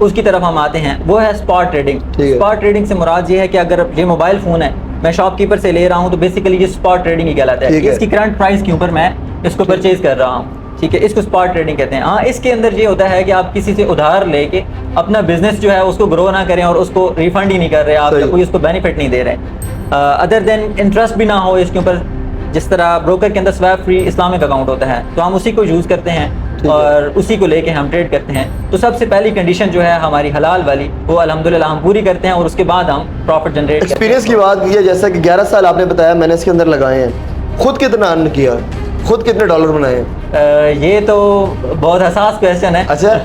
اس کی طرف ہم آتے ہیں، وہ ہے اسپاٹ ٹریڈنگ. اسپاٹ ٹریڈنگ سے مراد یہ ہے کہ اگر یہ موبائل فون ہے میں شاپ کیپر سے لے رہا ہوں تو بیسیکلی یہ اسپاٹ ٹریڈنگ ہی کہلاتا ہے. اس کی کرنٹ پرائس کے اوپر میں اس کو پرچیز کر رہا ہوں. ٹھیک ہے، اس کو اسپاٹ ٹریڈنگ کہتے ہیں. ہاں اس کے اندر یہ ہوتا ہے کہ آپ کسی سے ادھار لے کے اپنا بزنس جو ہے اس کو گرو نہ کریں اور اس کو ریفنڈ ہی نہیں کر رہے آپ، کوئی اس کو بینیفٹ نہیں دے رہے، ادر دین انٹرسٹ بھی نہ ہو اس کے اوپر. جس طرح بروکر کے اندر سویپ فری اسلامک اکاؤنٹ ہوتا ہے تو ہم اسی کو یوز کرتے ہیں اور اسی کو لے کے ہم ٹریڈ کرتے ہیں. تو سب سے پہلی کنڈیشن جو ہے ہماری حلال والی وہ الحمدللہ ہم پوری کرتے ہیں اور اس کے بعد ہم پروفٹ جنریٹ کرتے ہیں. ایکسپیرینس کی بات کی ہے، جیسا کہ 11 سال آپ نے بتایا میں نے اس کے اندر لگائے ہیں، خود کتنا ارن کیا، خود کتنے ڈالر بنائے ہیں؟ یہ تو بہت حساس کویسچن ہے. اچھا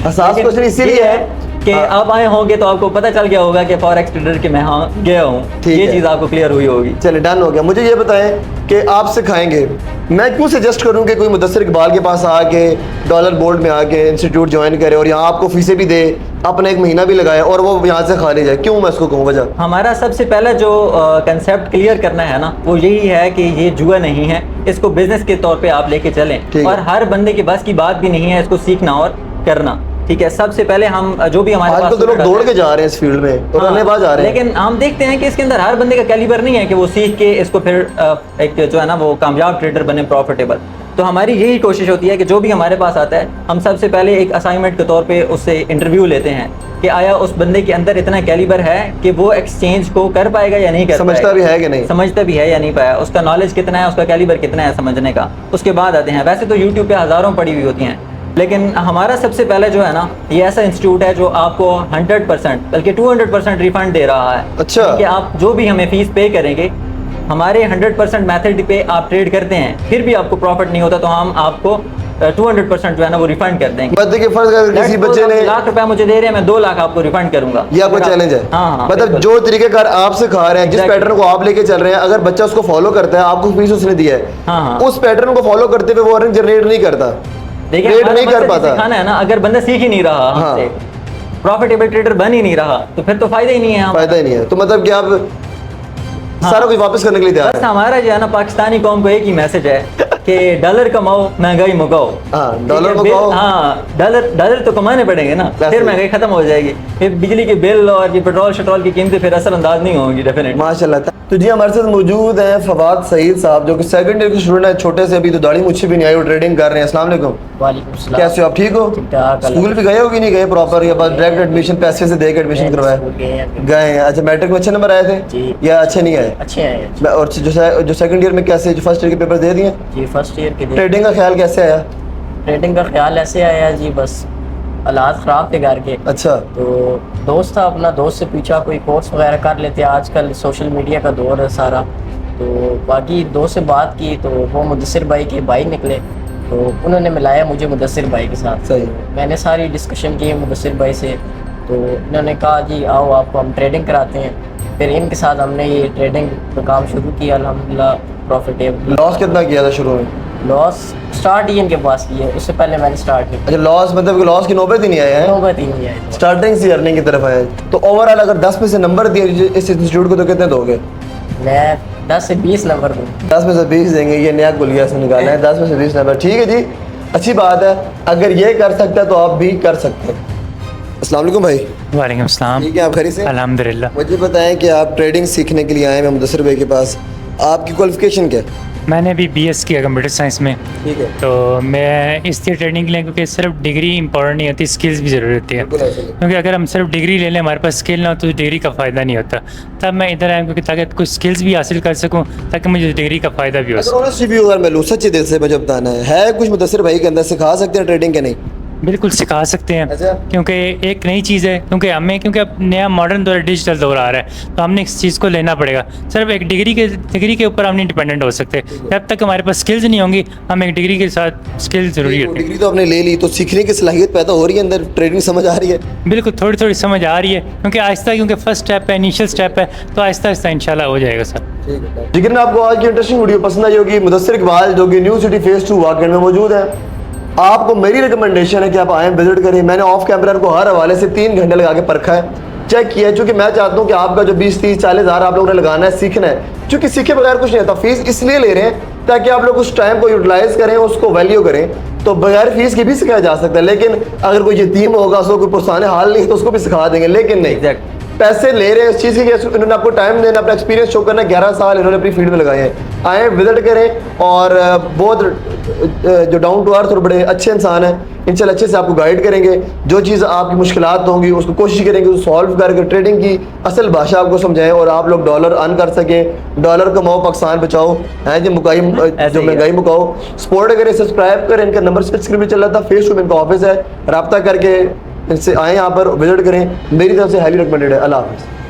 حساس کویسچن اسی لیے ہے کہ آپ آئے ہوں گے تو آپ کو پتہ چل گیا ہوگا کہ فوریکس ٹریڈر کے میں گیا ہوں، یہ چیز آپ کو کلیئر ہوئی ہوگی. چلے ڈن ہو گیا. مجھے یہ بتائیں کہ آپ سکھائیں گے، میں کیوں سجیسٹ کروں کہ کوئی مدثر اقبال کے پاس آ کے ڈالر بورڈ میں آ کے انسٹیٹیوٹ جوائن کرے اور یہاں آپ کو فیسیں بھی دے، اپنا ایک مہینہ بھی لگائے اور وہ یہاں سے خالی جائے؟ کیوں میں اس کو کہوں وجہ؟ ہمارا سب سے پہلا جو کنسیپٹ کلیئر کرنا ہے نا وہ یہی ہے کہ یہ جوا نہیں ہے، اس کو بزنس کے طور پہ آپ لے کے چلیں اور ہر بندے کے بس کی بات بھی نہیں ہے اس کو سیکھنا اور کرنا. ٹھیک ہے، سب سے پہلے ہم جو بھی ہمارے پاس لوگ دوڑ کے جا رہے ہیں اس فیلڈ میں اور رننے باز آ رہے ہیں، لیکن ہم دیکھتے ہیں کہ اس کے اندر ہر بندے کا کیلیبر نہیں ہے کہ وہ سیکھ کے اس کو پھر ایک جو ہے نا وہ کامیاب ٹریڈر بنے، پروفیٹیبل. تو ہماری یہی کوشش ہوتی ہے کہ جو بھی ہمارے پاس آتا ہے ہم سب سے پہلے ایک اسائنمنٹ کے طور پہ اس سے انٹرویو لیتے ہیں کہ آیا اس بندے کے اندر اتنا کیلیبر ہے کہ وہ ایکسچینج کو کر پائے گا یا نہیں کر پائے گا، سمجھتا بھی ہے کہ نہیں، سمجھتا بھی ہے یا نہیں پایا، اس کا نالج کتنا ہے، اس کا کیلیبر کتنا ہے سمجھنے کا. اس کے بعد آتے ہیں. ویسے تو یوٹیوب پہ ہزاروں پڑی ہوئی ہوتی ہیں لیکن ہمارا سب سے پہلے جو ہے نا یہ ایسا انسٹیٹیوٹ ہے جو آپ کو 100% بلکہ 200% ریفنڈ دے رہا ہے. اچھا، کہ آپ جو بھی ہمیں فیس پے کریں گے ہمارے 100% میتھڈ پہ آپ ٹریڈ کرتے ہیں پھر بھی آپ کو پروفٹ نہیں ہوتا تو ہم آپ کو 200% جو ہے نا وہ ریفنڈ کر دیں گے. مطلب کہ فرض اگر کسی بچے نے ₹1,00,000 مجھے دے رہے ہیں میں 2 لاکھ آپ کو ریفنڈ کروں گا. یہ آپ کا چیلنج ہے. ہاں، مطلب جو طریقہ کار آپ سکھا رہے ہیں، جس پیٹرن کو آپ لے کے چل رہے ہیں، اگر بچہ اس کو فالو کرتا ہے، آپ کو فیس اس نے دیا ہے، اس پیٹرن کو فالو کرتے ہوئے وہ ارننگ جنریٹ نہیں کرتا، ٹریڈ نہیں کر پاتا. سکھانا ہے نا، اگر بندہ سیکھ ہی نہیں رہا ہم سے، پروفیٹیبل ٹریڈر بن ہی نہیں رہا تو پھر تو فائدہ ہی نہیں ہے. فائدہ ہی نہیں ہے. تو مطلب کہ آپ سارا کچھ واپس کرنے کے لیے تیار بس ہمارا جو ہے نا پاکستانی قوم کو ایک ہی میسج ہے کہ ڈالر کماؤ مہنگائی مکاؤ. ڈالر مکاؤ، ہاں ڈالر تو کمانے پڑیں گے نا، پھر مہنگائی ختم ہو جائے گی، پھر بجلی کے بل اور یہ پیٹرول شٹرول کی قیمتیں پھر اثر انداز نہیں ہوں گی ڈیفینیٹلی. ماشاء اللہ. تو جی ہمارے ساتھ موجود ہیں فواد سعید صاحب جو کہ سیکنڈ ایئر کے اسٹوڈنٹ ہیں، چھوٹے سے، ابھی تو داڑھی مجھے بھی نہیں آئی، وہ ٹریڈنگ کر رہے ہیں. السلام علیکم. وعلیکم السلام. کیسے ہو آپ؟ ٹھیک ہو؟ اسکول بھی گئے ہو کہ نہیں گئے پراپر، یا بس ڈائریکٹ ایڈمیشن پیسے سے دے کے ایڈمیشن کروایا؟ گئے ہیں. اچھا میٹرک میں اچھے نمبر آئے تھے یا اچھے نہیں آئے؟ اچھے آئے. اور جو سیکنڈ ایئر میں کیسے، جو فرسٹ ایئر کے پیپر دے دیے؟ جی فرسٹ ایئر کے. ٹریڈنگ کا خیال کیسے آیا؟ ٹریڈنگ کا خیال ایسے آیا جی، بس حالات خراب تھے گھر کے. اچھا. تو دوست تھا اپنا، دوست سے پوچھا کوئی کورس وغیرہ کر لیتے، آج کل سوشل میڈیا کا دور ہے سارا. تو باقی دوست سے بات کی تو وہ مدثر بھائی کے بھائی نکلے تو انہوں نے ملایا مجھے مدثر بھائی کے ساتھ. صحیح. میں نے ساری ڈسکشن کی مدثر بھائی سے تو انہوں نے کہا جی آؤ آپ کو ہم ٹریڈنگ کراتے ہیں. پھر ان کے ساتھ ہم نے یہ ٹریڈنگ کا کام شروع کیا، الحمدللہ پروفیٹیبل. لاس کتنا کیا تھا شروع میں؟ لاس اسٹارٹ ہی ان کے پاس کی ہے، اس سے پہلے میں نے اسٹارٹ نہیں. اچھا لاس مطلب کہ لاس کی نوبت ہی نہیں آیا ہے؟ نوبت ہی نہیں آئی. اسٹارٹنگ سے ارننگ کی طرف آیا. تو اوور آل اگر 10 میں سے نمبر دیے اس انسٹیٹیوٹ کو تو کتنے دو گے؟ میں 10 سے 20 نمبر دوں. 10 میں سے 20 دیں گے. یہ نیا گلیا سے نکالا ہے. 10 میں سے 20 نمبر. ٹھیک ہے جی، اچھی بات ہے. اگر یہ کر سکتا ہے تو آپ بھی کر سکتے ہیں. السلام علیکم بھائی. وعلیکم السلام. ٹھیک ہے، آپ خیریت سے؟ الحمدللہ. مجھے بتائیں کہ آپ ٹریڈنگ سیکھنے کے لیے آئے ہیں مدثر بھائی کے پاس، آپ کی کوالیفیکیشن کیا ہے؟ میں نے ابھی BS کیا کمپیوٹر سائنس میں. ٹھیک ہے. تو میں اس لیے ٹریڈنگ کے لیے کیونکہ صرف ڈگری امپورٹنٹ نہیں ہوتی، اسکلز بھی ضروری ہوتی ہے. کیونکہ اگر ہم صرف ڈگری لے لیں ہمارے پاس اسکل نہ ہو تو ڈگری کا فائدہ نہیں ہوتا. تب میں ادھر آیا کیونکہ تاکہ کچھ اسکلز بھی حاصل کر سکوں تاکہ مجھے ڈگری کا فائدہ بھی ہو سکے. اگر آنیسٹ ریویو اگر میں لوں سچے دل سے مجھے بتانا ہے کچھ مدثر بھائی کے اندر سکھا سکتے ہیں ٹریڈنگ کے نہیں؟ بالکل سکھا سکتے ہیں کیونکہ ایک نئی چیز ہے، کیونکہ اب نیا ماڈرن دور ڈیجیٹل دور آ رہا ہے تو ہم نے اس چیز کو لینا پڑے گا. صرف ایک ڈگری کے اوپر ہم نہیں ڈپینڈنٹ ہو سکتے. جب تک ہمارے پاس اسکلز نہیں ہوں گی ہم ایک ڈگری کے ساتھ اسکل ضروری ہوتی ہے. ڈگری تو آپ نے لے لی تو سیکھنے کی صلاحیت پیدا ہو رہی ہے اندر، ٹریڈنگ سمجھ آ رہی ہے؟ بالکل تھوڑی تھوڑی سمجھ آ رہی ہے کیونکہ آہستہ، کیونکہ فرسٹ اسٹیپ ہے، انیشیل اسٹیپ ہے، تو آہستہ آہستہ انشاءاللہ ہو جائے گا سر. لیکن آپ کو آج کی انٹرسٹنگ ویڈیو پسند آئی ہوگی. مدثر اقبال جو کہ نیو سٹی فیس 2 واقعہ میں موجود ہے. آپ کو میری ریکمنڈیشن ہے کہ آپ آئیں وزٹ کریں. میں نے آف کیمرہ کو ہر حوالے سے 3 گھنٹے لگا کے پرکھا ہے، چیک کیا ہے، چونکہ میں چاہتا ہوں کہ آپ کا جو 20 30 40 ہزار آپ لوگوں نے لگانا ہے سیکھنا ہے، چونکہ سیکھے بغیر کچھ نہیں ہوتا. فیس اس لیے لے رہے ہیں تاکہ آپ لوگ اس ٹائم کو یوٹیلائز کریں، اس کو ویلیو کریں. تو بغیر فیس کے بھی سکھایا جا سکتا ہے. لیکن اگر کوئی یتیم ہوگا, اس کو کوئی پرسان حال نہیں تو اس کو بھی سکھا دیں گے, لیکن نہیں, پیسے لے رہے ہیں اس چیز کے, انہوں نے آپ کو ٹائم دینا, اپنا ایکسپیرینس شو کرنا. 11 سال انہوں نے اپنی فیلڈ میں لگائے ہیں. آئیں وزٹ کریں, اور بہت جو ڈاؤن ٹو ارتھ اور بڑے اچھے انسان ہیں, انشاءاللہ اچھے سے آپ کو گائیڈ کریں گے. جو چیز آپ کی مشکلات ہوں گی اس کو کوشش کریں گے اس سالو کر کے ٹریڈنگ کی اصل بھاشا آپ کو سمجھائیں, اور آپ لوگ ڈالر ارن کر سکیں. ڈالر کماؤ, پاکستان بچاؤ, ہیں جی جو مہنگائی مکاؤ. سپورٹ کریں, سبسکرائب کریں. ان کا نمبر اسکرین پہ چل رہا تھا, فیس ٹو ان کا آفس ہے, رابطہ کر کے ان سے آئیں, یہاں پر وزٹ کریں. میری طرف سے ہائیلی ریکمینڈیڈ ہے. اللہ حافظ.